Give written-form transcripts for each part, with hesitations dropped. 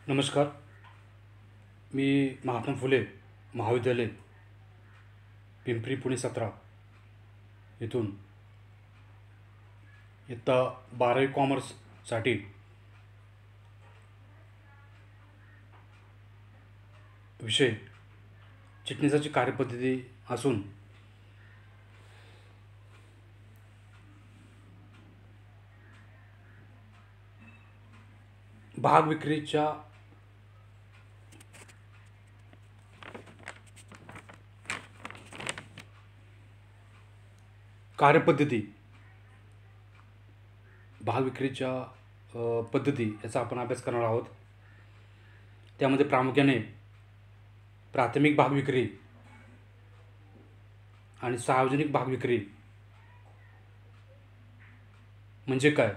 नमस्कार. मी महात्मा फुले महाविद्यालय पिंपरी पुणे 17 इथून इयत्ता 12वी कॉमर्ससाठी विषय चिटणीसाची कार्यपद्धती असून भाग विक्रीच्या कार्यपद्धती भाग विक्रीच्या पद्धती याचा आपण अभ्यास करणार आहोत. त्यामध्ये प्रामुख्याने प्राथमिक भाग विक्री आणि सार्वजनिक भाग विक्री म्हणजे काय,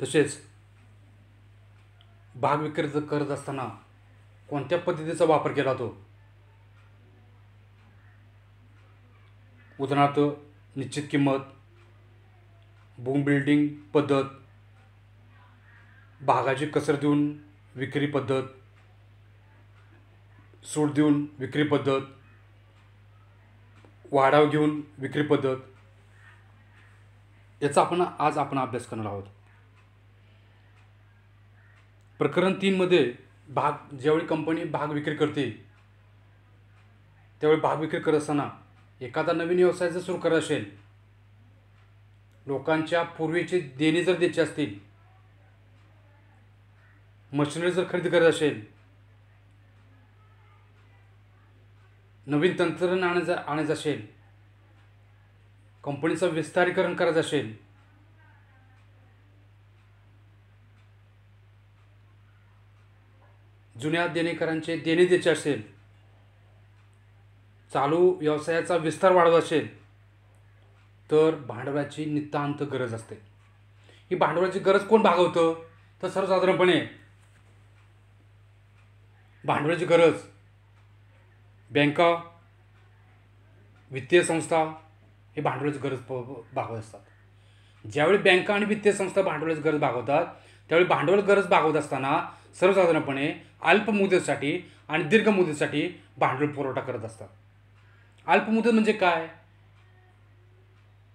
तसेच भाग विक्री करत असताना कोणत्या पद्धतीचा वापर केला जातो, उदाहरणार्थ निश्चित किंमत, बूम बिल्डिंग पद्धत, भागाची कसर देऊन विक्री पद्धत, सूट देऊन विक्री पद्धत, वाढाव घेऊन विक्री पद्धत याचा आज आपण अभ्यास करणार आहोत. प्रकरण 3 मध्ये ज्यावेळी कंपनी भाग विक्री करते त्यावेळी भाग विक्री करत असताना एखादा नवीन व्यवसाय जर सुरू करत असेल, लोकांच्या पूर्वीचे देणी जर द्यायचे असतील, मशिनरी जर खरेदी करत असेल, नवीन तंत्रज्ञान आणायचं असेल, कंपनीचं विस्तारीकरण करायचं असेल, जुन्या देणेकरांचे देणे द्यायचे असेल, चालू व्यवसायाचा विस्तार वाढवत असेल तर भांडवलाची नितांत गरज असते. ही भांडवलाची गरज कोण भागवतं, तर सर्वसाधारणपणे भांडवलाची गरज बँका, वित्तीय संस्था हे भांडवलाची गरज भागवत असतात. ज्यावेळी बँका आणि वित्तीय संस्था भांडवलाची गरज भागवतात त्यावेळी भांडवल गरज भागवत असताना सर्वसाधारणपणे अल्प मुदतीसाठी आणि दीर्घ मुदतीसाठी भांडवल पुरवठा करत असतात. अल्प मुदत म्हणजे काय,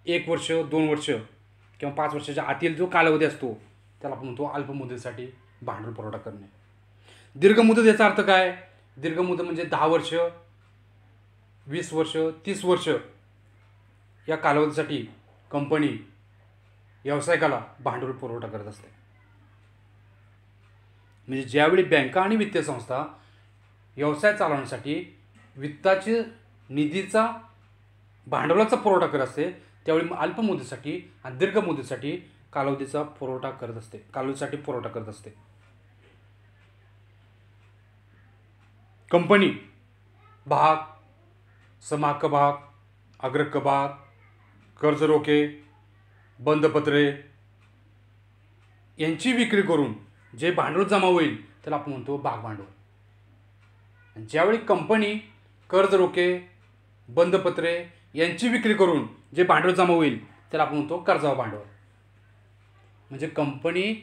1 वर्ष, 2 वर्ष किंवा 5 वर्षाच्या आतील जो कालावधी असतो त्याला आपण म्हणतो अल्प मुदतीसाठी भांडवल पुरवठा करणे. दीर्घ मुदत याचा अर्थ काय, दीर्घ मुदत म्हणजे 10 वर्ष, 20 वर्ष, 30 वर्ष या कालावधीसाठी कंपनी व्यावसायिकाला भांडवल पुरवठा करत असते. म्हणजे ज्यावेळी बँका आणि वित्तीय संस्था व्यवसाय चालवण्यासाठी वित्ताचे निधीचा भांडवलाचा पुरवठा करत असते त्यावेळी अल्प मुदतीसाठी आणि दीर्घ मुदतीसाठी कालावधीचा पुरवठा करत असते, कालावधीसाठी पुरवठा करत असते. कंपनी भाग, समहक्क भाग, अग्रहक्क भाग, कर्ज रोखे, बंधपत्रे यांची विक्री करून जे भांडवल जमा होईल त्याला आपण म्हणतो भाग भांडवल. ज्यावेळी कंपनी कर्ज रोखे, बंधपत्रे यांची विक्री करून जे भांडवल जमा होईल त्याला आपण म्हणतो कर्जावर भांडवल. म्हणजे कंपनी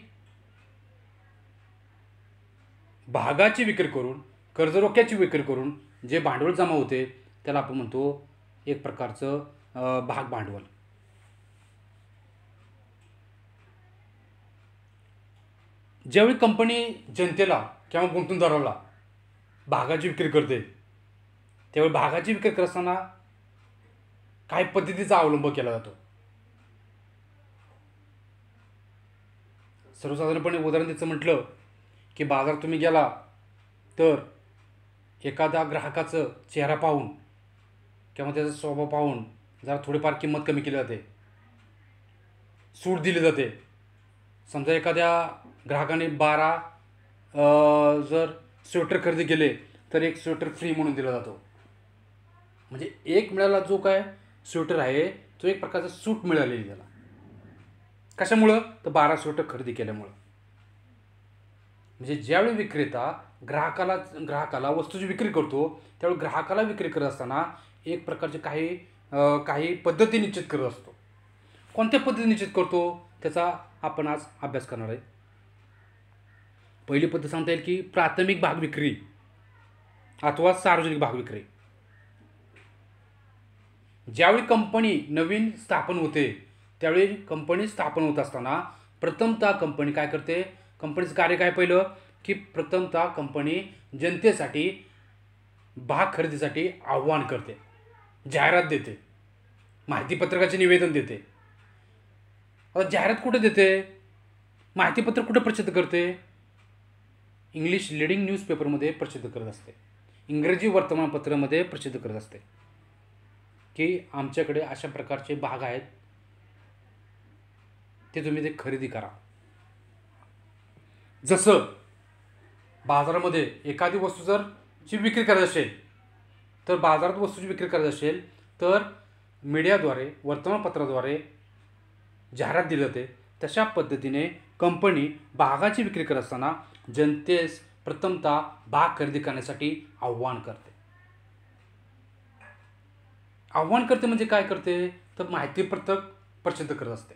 भागाची विक्री करून, कर्ज रोख्याची विक्री करून जे भांडवल जमा होते त्याला आपण म्हणतो एक प्रकारचं भाग भांडवल. ज्यावेळी कंपनी जनतेला किंवा गुंतवणूकदाराला भागाची विक्री करते त्यावेळी भागाची विक्री करताना काही पद्धतीचा अवलंब केला जातो. सर्वसाधारणपणे उदाहरण द्यायचं म्हटलं की बाजारात तुम्ही गेला तर एखाद्या ग्राहकाचं चेहरा पाहून किंवा त्याचा स्वभाव पाहून जरा थोडीफार किंमत कमी केली जाते, सूट दिली जाते. समजा एखाद्या ग्राहकाने 12 जर स्वेटर खरेदी केले तर एक स्वेटर फ्री म्हणून दिला जातो. म्हणजे एक मिळाला जो काय स्वेटर आहे तो एक प्रकारचा सूट मिळालेली त्याला. कशामुळं, तर 12 स्वेटर खरेदी केल्यामुळं. म्हणजे ज्यावेळी विक्रेता ग्राहकाला वस्तूची विक्री करतो त्यावेळी ग्राहकाला विक्री करत असताना एक प्रकारचे काही पद्धती निश्चित करत असतो. कोणत्या पद्धती निश्चित करतो त्याचा आपण आज अभ्यास करणार आहे. पहिली पद्धत सांगता येईल की प्राथमिक भाग विक्री अथवा सार्वजनिक भाग विक्री. ज्यावेळी कंपनी नवीन स्थापन होते त्यावेळी कंपनी स्थापन होत असताना प्रथमतः कंपनी काय करते, कंपनीचं कार्य काय पहिलं की प्रथमतः कंपनी जनतेसाठी भाग खरेदीसाठी आव्हान करते, जाहिरात देते, माहितीपत्रकाचे निवेदन देते. आता जाहिरात कुठे देते, माहितीपत्रक कुठे प्रसिद्ध करते, इंग्लिश लीडिंग न्यूजपेपरमध्ये प्रसिद्ध करत असते, इंग्रजी वर्तमानपत्रामध्ये प्रसिद्ध करत असते की आमच्याकडे अशा प्रकारचे भाग आहेत, ते तुम्ही ते खरेदी करा. जसं बाजारामध्ये एखादी वस्तू जर ची विक्री करायची असेल तर बाजारात वस्तूची विक्री करायची असेल तर मीडियाद्वारे वर्तमानपत्राद्वारे जाहिरात दिली जाते. तशा पद्धतीने कंपनी भागाची विक्री करत असताना जनतेस प्रथमतः भाग खरेदी करण्यासाठी आव्हान करते. आव्हान करते म्हणजे काय करते तर माहितीपत्रक प्रसिद्ध करत असते.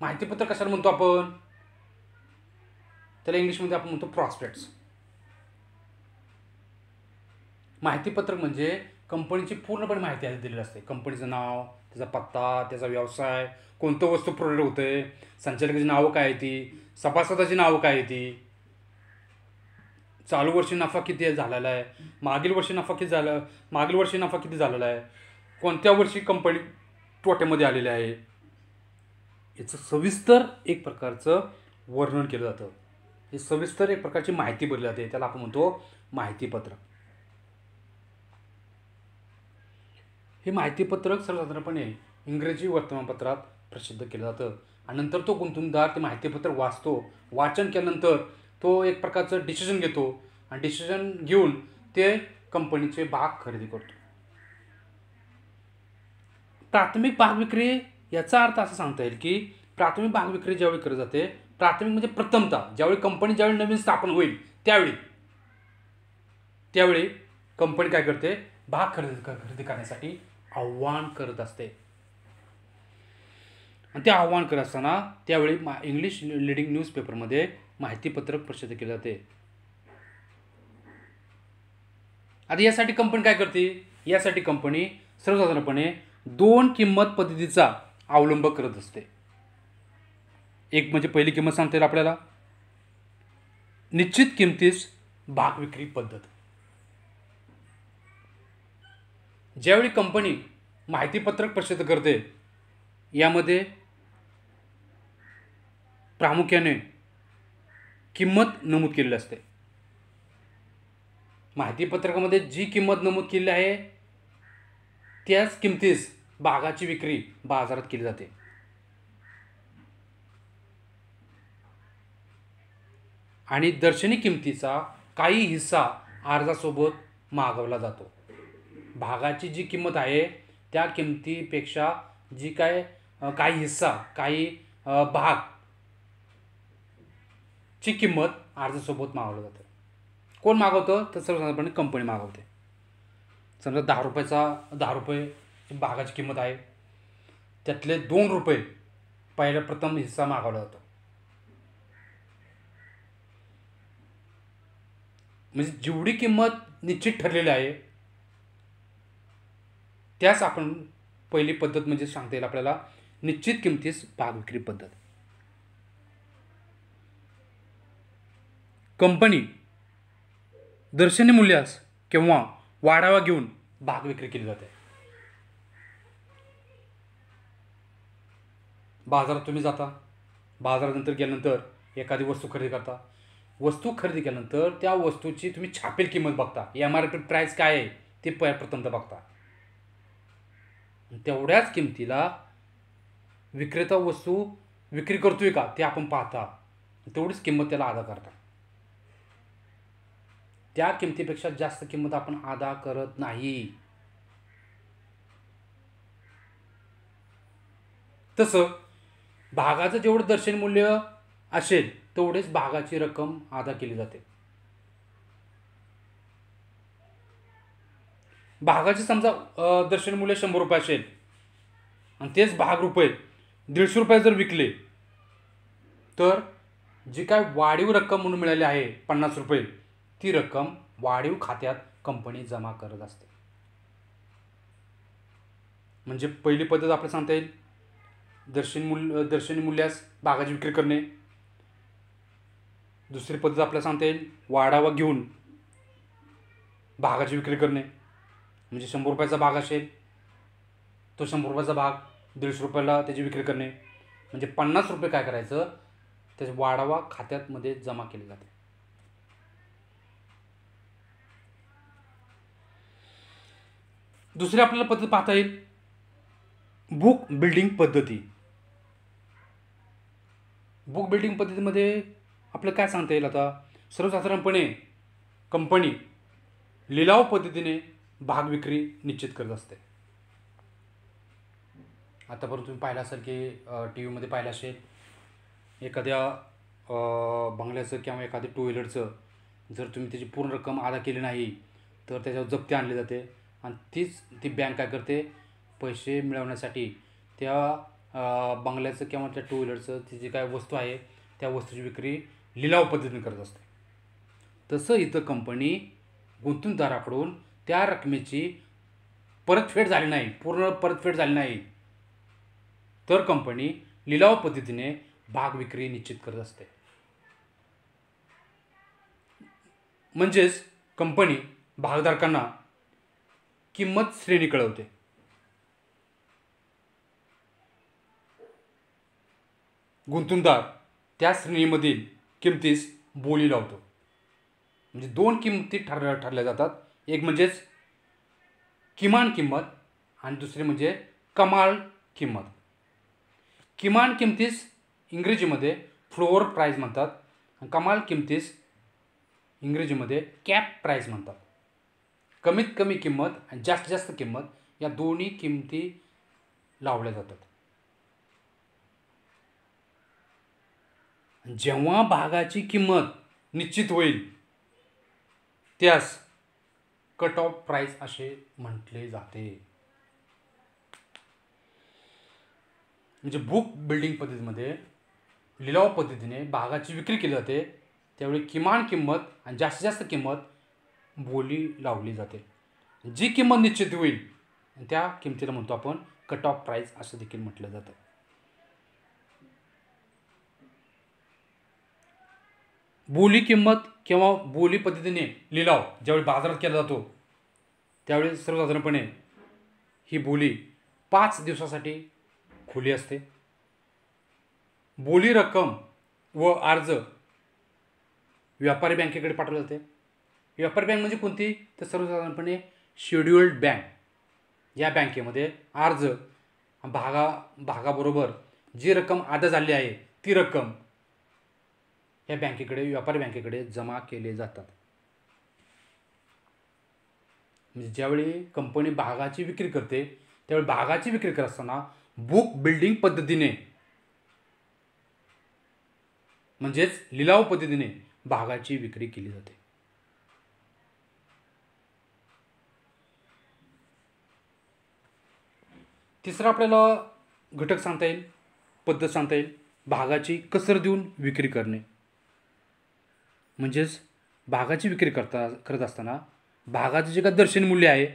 माहितीपत्रक कशाला म्हणतो आपण, त्याला इंग्लिशमध्ये आपण म्हणतो प्रॉस्पेक्ट्स. माहितीपत्रक म्हणजे कंपनीची पूर्णपणे माहिती दिलेली असते. कंपनीचं नाव, त्याचा पत्ता, त्याचा व्यवसाय, कोणतं वस्तू प्रोडक्ट होते, संचालकाची नावं काय आहे ती, सभासदाची नावं काय आहे ती, चालू वर्षी नफा किती झालेला आहे, मागील वर्षी नफा किती झालेला आहे, कोणत्या वर्षी कंपनी तोट्यामध्ये आलेली आहे, याचं सविस्तर एक प्रकारचं वर्णन केलं जातं. हे सविस्तर एक प्रकारची माहिती भरली जाते, त्याला आपण म्हणतो माहितीपत्रक. हे माहितीपत्रक सर्वसाधारणपणे इंग्रजी वर्तमानपत्रात प्रसिद्ध केलं जातं आणि नंतर तो गुंतवणूकदार ते माहितीपत्रक वाचतो. वाचन केल्यानंतर तो एक प्रकारचं डिसिजन घेतो आणि डिसिजन घेऊन ते कंपनीचे भाग खरेदी करतो. प्राथमिक भाग विक्री याचा अर्थ असं सांगता येईल की प्राथमिक भाग विक्री ज्यावेळी केली जाते, प्राथमिक म्हणजे प्रथमतः ज्यावेळी कंपनी नवीन स्थापन होईल त्यावेळी कंपनी काय करते, भाग खरेदी करण्यासाठी आव्हान करत असते. आणि ते आव्हान करत असताना त्यावेळी इंग्लिश लीडिंग न्यूजपेपरमध्ये माहितीपत्रक प्रसिद्ध केले जाते. आता यासाठी कंपनी काय करते, यासाठी कंपनी सर्वसाधारणपणे 2 किंमत पद्धतीचा अवलंब करत असते. एक म्हणजे पहिली किंमत सांगता येईल आपल्याला निश्चित किमतीस भाग विक्री पद्धत. ज्यावेळी कंपनी माहितीपत्रक प्रसिद्ध करते यामध्ये प्रामुख्याने किंमत नमूद केलेली असते. माहितीपत्रकामध्ये जी किंमत नमूद केलेली आहे त्याच किमतीस भागाची विक्री बाजारात केली जाते. आणि दर्शनी किमतीचा काही हिस्सा अर्जासोबत मागवला जातो. भागाची जी किंमत आहे त्या किमतीपेक्षा जी काही हिस्सा, काही भाग ची किंमत अर्जासोबत मागवलं जातं. कोण मागवतं तर सर्वसाधारणपणे कंपनी मागवते. समजा 10 रुपये भागाची किंमत आहे, त्यातले 2 रुपये पहिला प्रथम हिस्सा मागवला जातो. म्हणजे जेवढी किंमत निश्चित ठरलेली आहे त्यास आपण पहिली पद्धत म्हणजे सांगता येईल आपल्याला निश्चित किमतीस भाग विक्री पद्धत. कंपनी दर्शनी मूल्यास किंवा वाढावा घेऊन भाग विक्री केली जाते. बाजारात तुम्ही जाता, बाजारानंतर गेल्यानंतर एखादी वस्तू खरेदी करता. वस्तू खरेदी केल्यानंतर त्या वस्तूची तुम्ही छापील किंमत बघता, MRP प्राईस काय आहे ते प्रथमतः बघता. तेवढ्याच किमतीला विक्रेता वस्तू विक्री करतोय का ते आपण पाहता, तेवढीच किंमत त्याला अदा करता. त्या किमतीपेक्षा जास्त किंमत आपण अदा करत नाही. तसं भागाचं जेवढं दर्शनी मूल्य असेल तेवढेच भागाची रक्कम अदा केली जाते. भागाचे समजा दर्शनी मूल्य 100 रुपये असेल आणि तेच भाग रुपये 150 रुपये जर विकले तर जी काय वाढीव रक्कम म्हणून मिळाली आहे 50 रुपये, ती रक्कम वाढीव खात्यात कंपनी जमा करत असते. म्हणजे पहिली पद्धत आपल्याला सांगता येईल दर्शनी मूल्यास भागाची विक्री करणे. दुसरी पद्धत आपल्याला सांगता येईल वाढावा घेऊन भागाची विक्री करणे. म्हणजे 100 रुपयाचा भाग असेल तो 100 रुपयाचा भाग 150 रुपयाला त्याची विक्री करणे. म्हणजे 50 रुपये काय करायचं, त्याचे वाढावा खात्यात मध्ये जमा केले जाते. दुसरी आपल्याला पद्धत पाहता येईल बुक बिल्डिंग पद्धती. बुक बिल्डिंग पद्धतीमध्ये आपल्याला काय सांगता येईल, आता सर्वसाधारणपणे कंपनी लिलाव पद्धतीने भाग विक्री निश्चित करत असते. आतापर्यंत तुम्ही पाहिलं असेल की टी व्हीमध्ये पाहिलं असेल एखाद्या बंगल्याचं किंवा एखाद्या टू व्हीलरचं जर तुम्ही त्याची पूर्ण रक्कम अदा केली नाही तर त्याच्यावर जप्ती आणली जाते. आणि ती बँक काय करते, पैसे मिळवण्यासाठी त्या बंगल्याचं किंवा त्या टू व्हीलरचं ती जी काय वस्तू आहे त्या वस्तूची विक्री लिलाव पद्धतीने करत असते. तसं इथं कंपनी गुंतवणूकदाराकडून त्या रकमेची परतफेड झाली नाही, पूर्ण परतफेड झाली नाही, तर कंपनी लिलाव पद्धतीने भाग विक्री निश्चित करत असते. म्हणजेच कंपनी भागधारकांना किंमत श्रेणी कळवते. गुंतवणूकदार त्या श्रेणीमधील किमतीस बोली लावतो. म्हणजे 2 किमती ठरल्या जातात. एक म्हणजेच किमान किंमत आणि दुसरी म्हणजे कमाल किंमत. किमान किमतीस इंग्रजीमध्ये फ्लोअर प्राईस म्हणतात आणि कमाल किमतीस इंग्रजीमध्ये कॅप प्राईस म्हणतात. कमीत कमी किंमत आणि जास्तीत जास्त किंमत या दोन्ही किमती लावल्या जातात. जेव्हा भागाची किंमत निश्चित होईल त्यास कट ऑफ प्राईस असे म्हटले जाते. म्हणजे बुक बिल्डिंग पद्धतीमध्ये लिलाव पद्धतीने भागाची विक्री केली जाते, त्यावेळी किमान किंमत आणि जास्तीत जास्त किंमत बोली लावली जाते. जी किंमत निश्चित होईल त्या किमतीला म्हणतो आपण कट ऑफ प्राईस असं देखील म्हटलं जातं. बोली किंमत किंवा बोली पद्धतीने लिलाव ज्यावेळी बाजारात केला जातो त्यावेळी सर्वसाधारणपणे ही बोली 5 दिवसासाठी खुली असते. बोली रक्कम व अर्ज व्यापारी बँकेकडे पाठवले जाते. व्यापारी बँक म्हणजे कोणती, तर सर्वसाधारणपणे शेड्युल्ड बँक. या बँकेमध्ये अर्ज भागाबरोबर जी रक्कम अदा झाली आहे ती रक्कम या बँकेकडे व्यापारी बँकेकडे जमा केले जातात. म्हणजे ज्यावेळी कंपनी भागाची विक्री करते त्यावेळी भागाची विक्री करत असताना बुक बिल्डिंग पद्धतीने म्हणजेच लिलाव पद्धतीने भागाची विक्री केली जाते. तिसरा आपल्याला घटक सांगता येईल, पद्धत सांगता येईल भागाची कसर देऊन विक्री करणे. म्हणजेच भागाची विक्री करत असताना भागाचे जे काही दर्शनी मूल्य आहे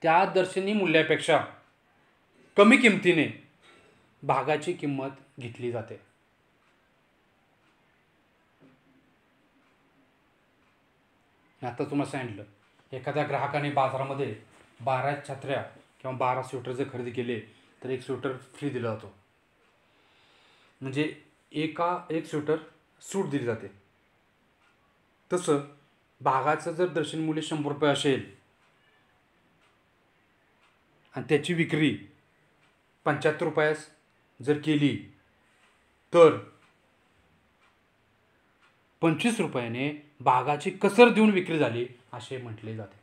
त्या दर्शनी मूल्यापेक्षा कमी किमतीने भागाची किंमत घेतली जाते. आता तुम्हाला सांगितलं एखाद्या ग्राहकाने बाजारामध्ये 12 छत्र्या किंवा 12 स्वेटर जर खरेदी केले तर एक स्वेटर फ्री दिला जातो. म्हणजे एक स्वेटर सूट दिली जाते. तसं भागाचं जर दर्शनी मूल्य 100 रुपये असेल आणि त्याची विक्री 75 रुपयास जर केली तर 25 रुपयाने भागाची कसर देऊन विक्री झाली असे म्हटले जाते.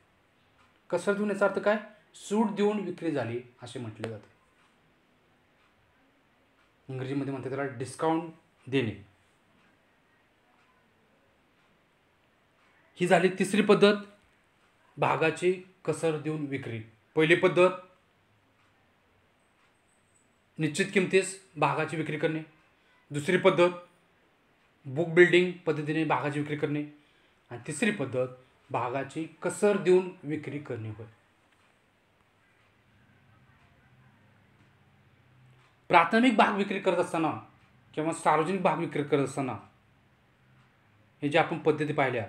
कसर देऊन याचा अर्थ काय, सूट देऊन विक्री झाली असे म्हटले जाते. इंग्रजीमध्ये म्हणतात त्याला डिस्काउंट देणे. ही झाली तिसरी पद्धत, भागाची कसर देऊन विक्री. पहिली पद्धत निश्चित किमतीस भागाची विक्री करणे. दुसरी पद्धत बुक बिल्डिंग पद्धतीने भागाची विक्री करणे आणि तिसरी पद्धत भागाची कसर देऊन विक्री करणे होय. प्राथमिक भाग विक्री करत असताना किंवा सार्वजनिक भाग विक्री करत असताना हे जे आपण पद्धती पाहिल्या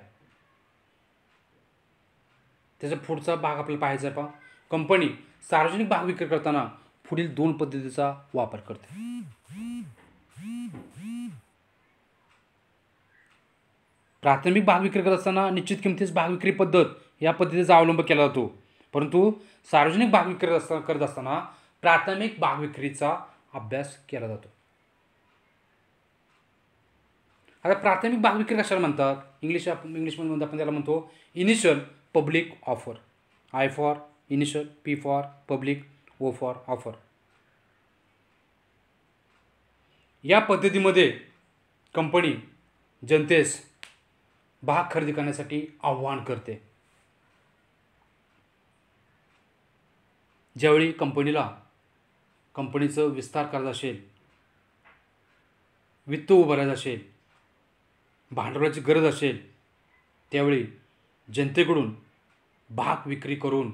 त्याचा पुढचा भाग आपल्याला पाहायचा आहे. कंपनी सार्वजनिक भाग विक्री करताना पुढील 2 पद्धतीचा वापर करते. प्राथमिक भाग विक्री करत असताना निश्चित किमतीस भाग विक्री पद्धत या पद्धतीचा अवलंब केला जातो, परंतु सार्वजनिक भाग विक्री करत असताना प्राथमिक भाग विक्रीचा अभ्यास केला जातो. आता प्राथमिक भाग विक्री कशाला म्हणतात? इंग्लिशमध्ये आपण त्याला म्हणतो initial public offer. I for initial, P for public, O for offer. या पद्धतीमध्ये कंपनी जनतेस भाग खरेदी करण्यासाठी आव्हान करते. ज्यावेळी कंपनीचं विस्तार करायचा असेल, वित्त उभारायचं असेल, भांडवलाची गरज असेल, त्यावेळी जनतेकडून भाग विक्री करून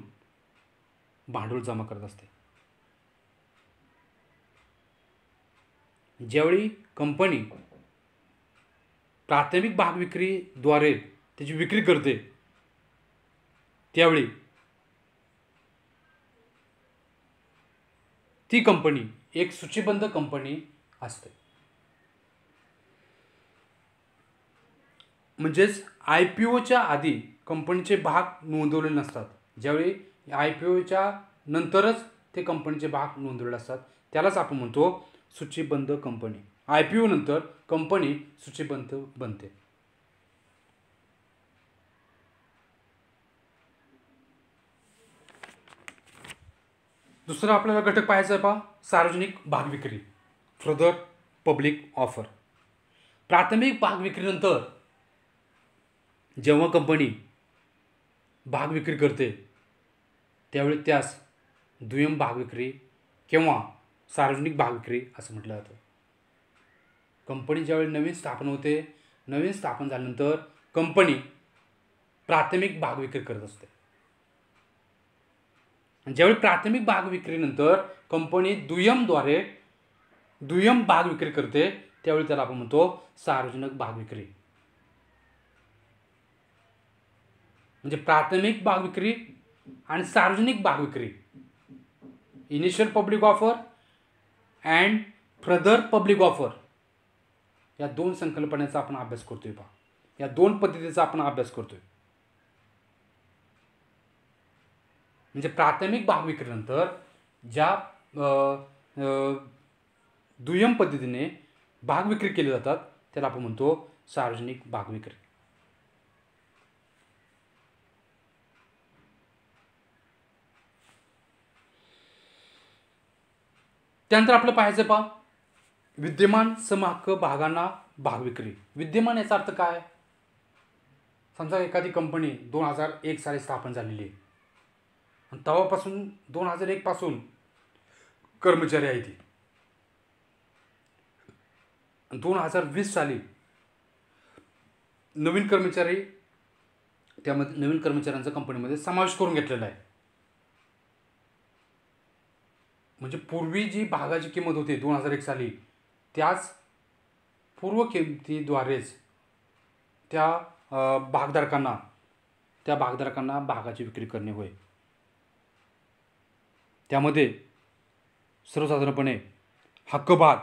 भांडवल जमा करत असते. ज्यावेळी कंपनी प्राथमिक भाग विक्रीद्वारे त्याची विक्री करते, त्यावेळी ती कंपनी एक सूचीबद्ध कंपनी असते. म्हणजेच IPOच्या आधी कंपनीचे भाग नोंदवलेले नसतात. ज्यावेळी IPOच्या नंतरच ते कंपनीचे भाग नोंदवलेले असतात, त्यालाच आपण म्हणतो सूचीबद्ध कंपनी. IPO नंतर कंपनी सूचीबद्ध बनते. दुसरा आपल्याला घटक पाहायचा आहे सार्वजनिक भाग विक्री, फर्दर पब्लिक ऑफर. प्राथमिक भाग विक्रीनंतर जेव्हा कंपनी भाग विक्री करते, त्यावेळी त्यास दुय्यम भाग विक्री किंवा सार्वजनिक भाग विक्री असं म्हटलं जातं. कंपनी ज्यावेळी नवीन स्थापन होते, नवीन स्थापन झाल्यानंतर कंपनी प्राथमिक भाग विक्री करत असते. ज्यावेळी प्राथमिक भाग विक्रीनंतर कंपनी दुय्यम भाग विक्री करते, त्यावेळी त्याला आपण म्हणतो सार्वजनिक भाग विक्री. म्हणजे प्राथमिक भाग विक्री आणि सार्वजनिक भाग विक्री, initial public offer and further public offer, या 2 संकल्पनेचा आपण अभ्यास करतोय. या 2 पद्धतीचा आपण अभ्यास करतोय. म्हणजे प्राथमिक भाग विक्रीनंतर ज्या दुय्यम पद्धतीने भाग विक्री केले जातात, त्याला आपण म्हणतो सार्वजनिक भाग विक्री. त्यानंतर आपलं पाहायचं विद्यमान समहक्क भागांना भाग विक्री. विद्यमान याचा अर्थ काय? समजा एखादी कंपनी 2001 साली स्थापन झालेली आहे आणि तेव्हापासून 2001 पासून कर्मचारी आहेत ती. 2020 साली नवीन कर्मचाऱ्यांचा कंपनीमध्ये समावेश करून घेतलेला आहे. म्हणजे पूर्वी जी भागाची किंमत होती 2001 साली, त्याच पूर्व किमतीद्वारेच त्या भागधारकांना भागाची विक्री करणे होय. त्यामध्ये सर्वसाधारणपणे हक्कभाग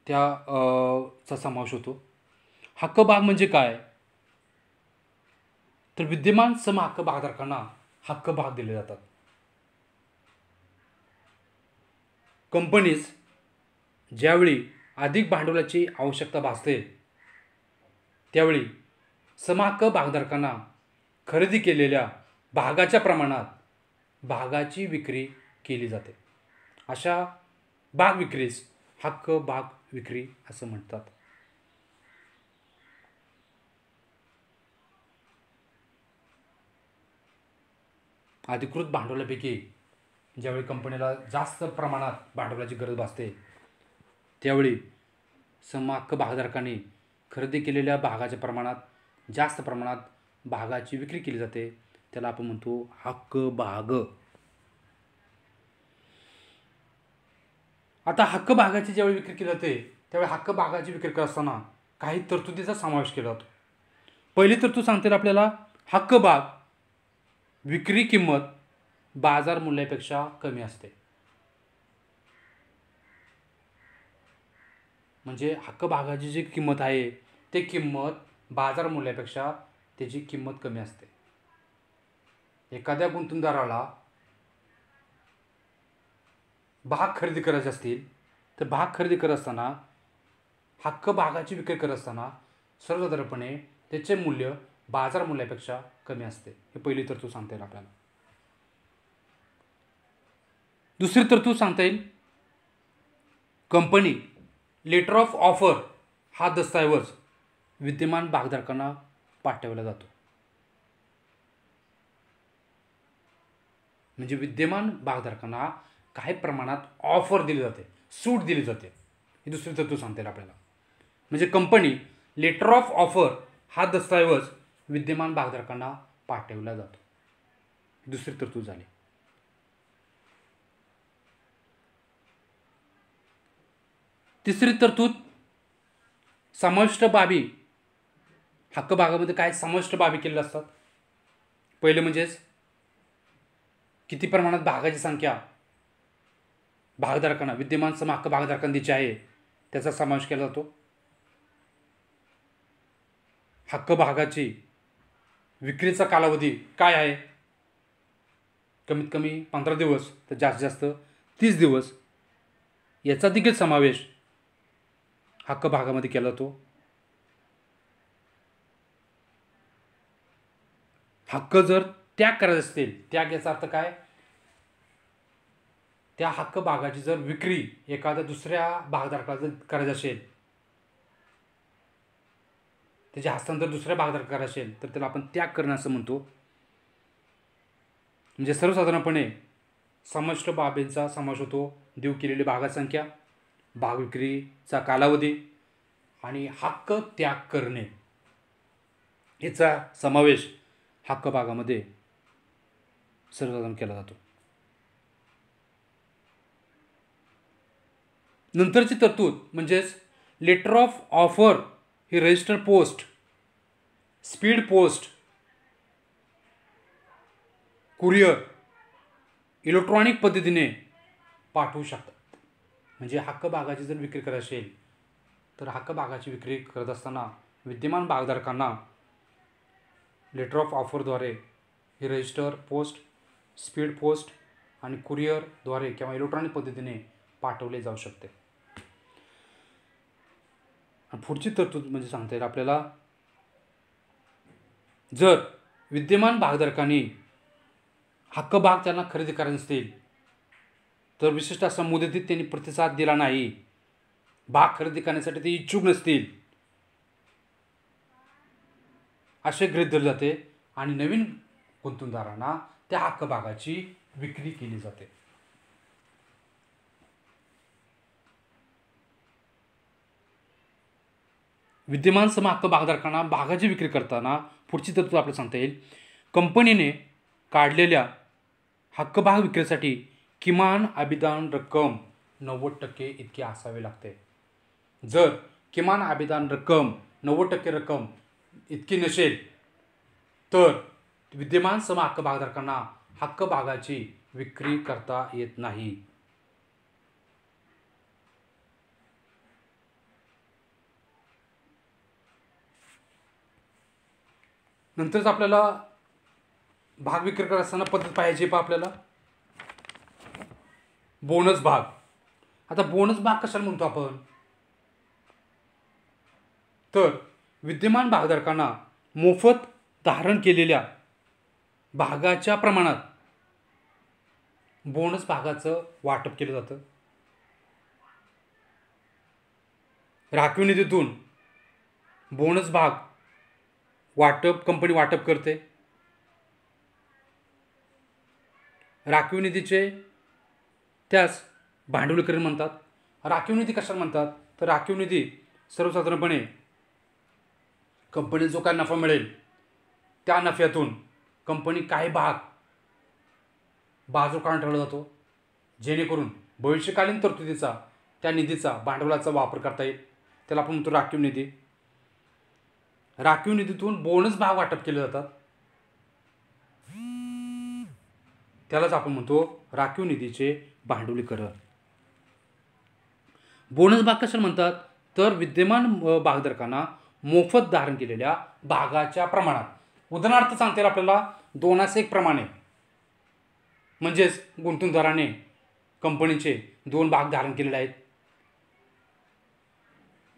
चा समावेश होतो. हक्कभाग म्हणजे काय? तर विद्यमान समहक्क भागधारकांना हक्कभाग दिले जातात. कंपनीज ज्यावेळी अधिक भांडवलाची आवश्यकता भासते, त्यावेळी समहक्क भागधारकांना खरेदी केलेल्या भागाच्या प्रमाणात भागाची विक्री केली जाते. अशा भाग विक्रीस हक्क भाग विक्री असं म्हणतात. अधिकृत भांडवलापैकी ज्यावेळी कंपनीला जास्त प्रमाणात भांडवलाची गरज भासते, त्यावेळी समहक्क भागधारकांनी खरेदी केलेल्या भागाच्या प्रमाणात जास्त प्रमाणात भागाची विक्री केली जाते, त्याला आपण म्हणतो हक्क भाग. आता हक्क भागाची ज्यावेळी विक्री केली जाते त्यावेळी हक्क भागाची विक्री करत असताना काही तरतुदीचा समावेश केला जातो. पहिली तरतूद सांगते आपल्याला, हक्क भाग विक्री किंमत बाजार मूल्यापेक्षा कमी असते. म्हणजे हक्क भागाची जी किंमत आहे ते किंमत बाजार मूल्यापेक्षा त्याची किंमत कमी असते. एखाद्या गुंतवणूकदाराला भाग खरेदी करायचे असतील तर भाग खरेदी करत असताना हक्क भागाची विक्री करत असताना सर्वसाधारणपणे त्याचे मूल्य बाजार मूल्यापेक्षा कमी असते. हे पहिली तरतूद सांगता येईल आपल्याला. दुसरी तरतूद सांगता येईल, कंपनी लेटर ऑफ ऑफर हा दस्तऐवज विद्यमान भागधारकांना पाठवला जातो. म्हणजे विद्यमान भागधारकांना काही प्रमाणात ऑफर दिली जाते, सूट दिली जाते. ही दुसरी तरतूद सांगता येईल आपल्याला. म्हणजे कंपनी लेटर ऑफ ऑफर हा दस्तऐवज विद्यमान भागधारकांना पाठवला जातो. दुसरी तरतूद झाली. तिसरी तरतूद समाविष्ट बाबी. हक्क भागामध्ये काय समाविष्ट बाबी केलेल्या असतात. पहिले म्हणजेच किती प्रमाणात भागाची संख्या भागधारकांना, विद्यमान समहक्क भागधारकांना द्यायची आहे त्याचा समावेश केला जातो. हक्क भागाची विक्रीचा कालावधी काय आहे, कमीत कमी 15 दिवस तर जास्तीत जास्त 30 दिवस, याचा देखील समावेश हक्क भागामध्ये केला जातो. हक्क जर त्याग करायचे असतील, त्याग याचा अर्थ काय, त्या हक्क भागाची जर विक्री एखाद्या दुसऱ्या भागधारकाला जर करायची असेल, त्याचे हस्तांतर दुसऱ्या भागधारकाला करायचे असेल तर त्याला आपण त्याग करणं असं म्हणतो. म्हणजे सर्वसाधारणपणे समाविष्ट बाबींचा समावेश होतो देऊ केलेली भागाची संख्या, भाग विक्रीचा कालावधी आणि हक्क त्याग करणे याचा समावेश हक्क भागामध्ये सर्वसाधारण केला जातो. नंतरची तरतूद म्हणजेच लेटर ऑफ ऑफर ही register post, speed post, courier electronic पद्धतीने पाठवू शकतात. म्हणजे हक्क भागाची जर विक्री करायची असेल तर हक्क भागाची विक्री करत असताना विद्यमान भागधारकांना लेटर ऑफ ऑफरद्वारे ही रजिस्टर पोस्ट, स्पीड पोस्ट आणि कुरिअरद्वारे किंवा इलेक्ट्रॉनिक पद्धतीने पाठवले जाऊ शकते. पुढची तरतूद म्हणजे सांगता येईल आपल्याला, जर विद्यमान भागधारकांनी हक्क भाग त्यांना खरेदी करायचे असतील तर विशिष्ट अशा मुदतीत त्यांनी प्रतिसाद दिला नाही, भाग खरेदी करण्यासाठी ते इच्छुक नसतील असे गृहीत धरले जाते आणि नवीन गुंतवणूकदारांना त्या हक्क भागाची विक्री केली जाते. विद्यमान समहक्क भागधारकांना भागाची विक्री करताना पुढची तरतूद आपल्याला सांगता येईल, कंपनीने काढलेल्या हक्क भाग विक्रीसाठी किमान अभिदान रक्कम 90% इतकी असावी लागते. जर किमान अभिदान रक्कम 90% रक्कम इतकी नसेल तर विद्यमान समहक्क भागधारकांना हक्क भागाची विक्री करता येत नाही. नंतरच आपल्याला भाग विक्री करत असताना पद्धत पाहिजे आपल्याला बोनस भाग. आता बोनस भाग कशाला म्हणतो आपण, तर विद्यमान भागधारकांना मोफत धारण केलेल्या भागाच्या प्रमाणात बोनस भागाचं वाटप केलं जातं. राखीव निधीतून बोनस भाग वाटप कंपनी वाटप करते. राखीव निधीचे त्यास भांडवलीकरण म्हणतात. राखीव निधी कशाला म्हणतात, तर राखीव निधी सर्वसाधारणपणे कंपनीला जो काय नफा मिळेल त्या नफ्यातून कंपनी काही भाग बाजू काढून ठेवला जातो, जेणेकरून भविष्यकालीन तरतुदीचा त्या निधीचा भांडवलाचा वापर करता येईल. त्याला आपण म्हणतो राखीव निधी. राखीव निधीतून बोनस भाग वाटप केले जातात, त्यालाच आपण म्हणतो राखीव निधीचे भांडवलीकरण. बोनस भाग कशाला म्हणतात, तर विद्यमान भागधारकांना मोफत धारण केलेल्या भागाच्या प्रमाणात. उदाहरणार्थ सांगता येईल आपल्याला 2:1 प्रमाणे, म्हणजेच गुंतवणूकदाराने कंपनीचे 2 भाग धारण केलेले आहेत.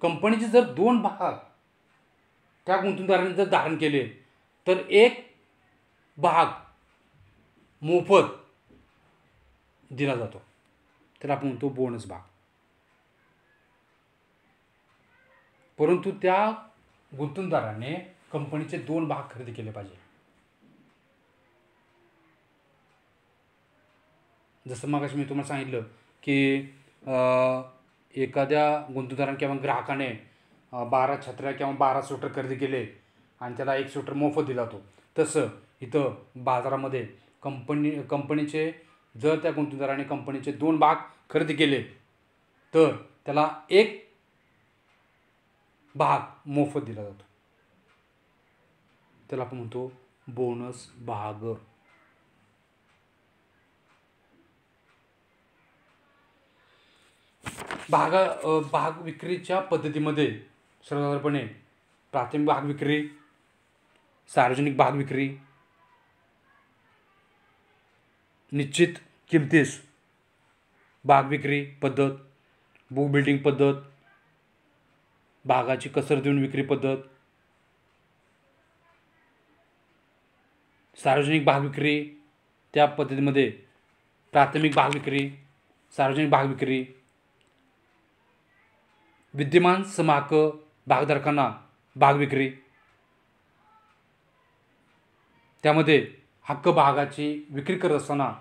कंपनीचे जर 2 भाग त्या गुंतवणूकदाराने जर धारण केले तर एक भाग मोफत दिला जातो, त्याला आपण म्हणतो बोनस भाग. परंतु त्या गुंतवणूकदाराने कंपनीचे 2 भाग खरेदी केले पाहिजे. जसं मगाशी मी तुम्हाला सांगितलं की एखाद्या गुंतवणूकदाराने किंवा ग्राहकाने 12 छत्र्या किंवा 12 स्वेटर खरेदी केले आणि त्याला 1 स्वेटर मोफत दिला जातो. तसं इथं बाजारामध्ये कंपनीचे जर त्या गुंतवणूकदाराने कंपनीचे 2 भाग खरेदी केले तर त्याला 1 भाग मोफत दिला जातो, त्याला आपण म्हणतो बोनस भाग. भाग विक्रीच्या पद्धतीमध्ये सर्वसाधारणपणे प्राथमिक भाग विक्री, सार्वजनिक भाग विक्री, निश्चित किमतीस भाग विक्री पद्धत, बुक बिल्डिंग पद्धत, भागाची कसर देऊन विक्री पद्धत, सार्वजनिक भाग विक्री, त्या पद्धतीमध्ये प्राथमिक भाग विक्री, सार्वजनिक भाग विक्री, विद्यमान समहक्क भागधारकांना भाग विक्री, त्यामध्ये हक्क भागाची विक्री करत असताना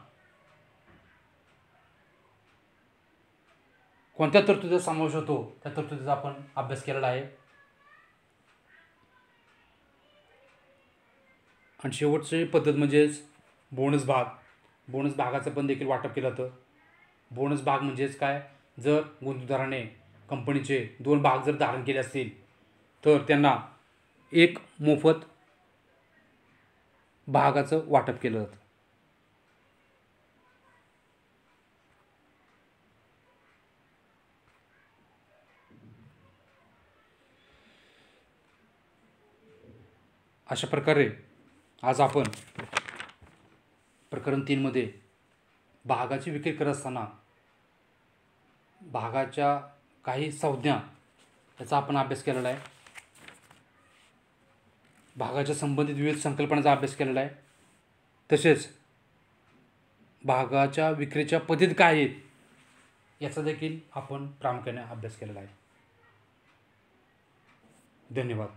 कोणत्या तरतुदीचा समावेश होतो त्या तरतुदीचा आपण अभ्यास केलेला आहे. आणि शेवटची पद्धत म्हणजेच बोनस भाग. बोनस भागाचं पण देखील वाटप केलं जातं. बोनस भाग म्हणजेच काय, जर गुंतवणूकदाराने कंपनीचे 2 भाग जर धारण केले असतील तर त्यांना 1 मोफत भागाचं वाटप केलं जातं. अशा प्रकारे आज आपण प्रकरण 3 मध्ये भागाची विक्री करत असताना भागाच्या काही संज्ञा याचा आपण अभ्यास केलेला आहे. भागाच्या संबंधित विविध संकल्पनांचा अभ्यास केलेला आहे. तसेच भागाच्या विक्रीच्या पद्धती काय आहेत याचा देखील आपण प्रामुख्याने अभ्यास केलेला आहे. धन्यवाद.